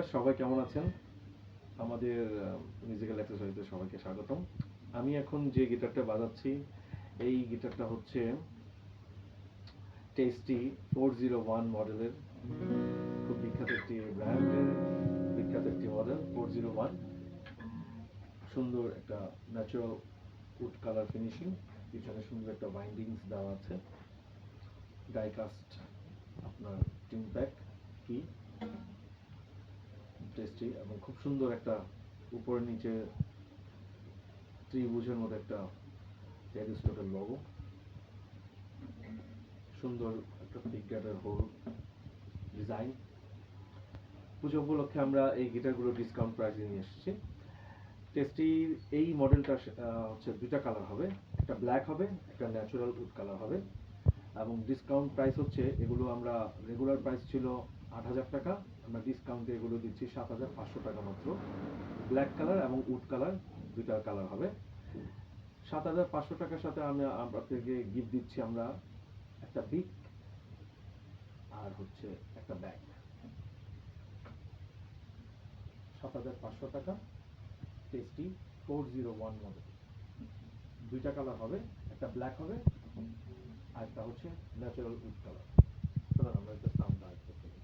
Viewers, সবাই কেমন আছেন? আমাদের মিউজিক্যাল অ্যাক্সেসরিজে সবাইকে স্বাগতম। আমি এখন যে গিটারটা বাজাচ্ছি এই গিটারটা হচ্ছে টেস্টি 401 মডেলের, খুব বিখ্যাত একটি ব্র্যান্ডের বিখ্যাত একটি মডেল 401। সুন্দর একটা ন্যাচারাল উড কালার ফিনিশিং, পিছনে সুন্দর একটা বাইন্ডিংস দেওয়া আছে, ডাইকাস্ট আপনার টিন প্যাক কি টেস্টি এবং খুব সুন্দর একটা উপরে নিচে ত্রিভুজের মধ্যে একটা টেলিস্কোপের লোগো, সুন্দর একটা পিকগার্ডের হোল ডিজাইন। পুজো উপলক্ষে আমরা এই গিটারগুলো ডিসকাউন্ট প্রাইসে নিয়ে এসেছি। টেস্টির এই মডেলটা হচ্ছে দুইটা কালার হবে, একটা ব্ল্যাক হবে, একটা ন্যাচারাল উড কালার হবে, এবং ডিসকাউন্ট প্রাইস হচ্ছে এগুলো আমরা রেগুলার প্রাইস ছিল ৮,০০০ টাকা, আমরা ডিসকাউন্টে এগুলো দিচ্ছি ৭,৫০০ টাকা মাত্র। ব্ল্যাক কালার এবং উড কালার দুইটা কালার হবে। ৭,৫০০ টাকার সাথে আমি আপনাদেরকে গিফট দিচ্ছি আমরা একটা বিক আর হচ্ছে একটা ব্যাগ। ৭,৫০০ টাকা টেস্টি 401 মডেল, দুইটা কালার হবে, একটা ব্ল্যাক হবে আর একটা হচ্ছে ন্যাচারাল উড কালার। চলুন আমরা একটা সাউন্ড অ্যাড করতে পারি।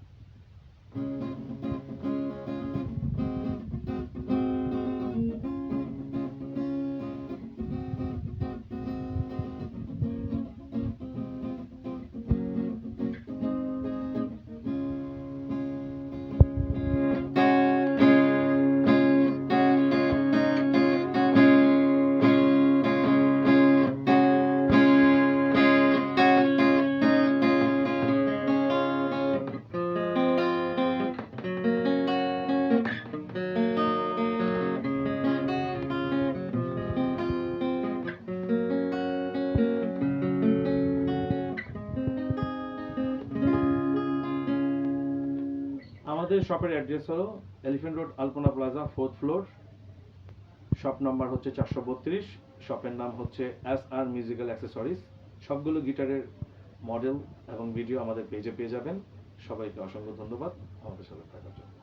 আমাদের শপের অ্যাড্রেস হলো Elephant Road, Alpana Plaza, 4th floor. Shop number হচ্ছে 432। শপের নাম হচ্ছে SR মিউজিক্যাল অ্যাক্সেসরিজ। সবগুলো গিটারের মডেল এবং ভিডিও আমাদের পেজে পেয়ে যাবেন। সবাইকে অসংখ্য ধন্যবাদ আমাদের সাথে থাকার জন্য।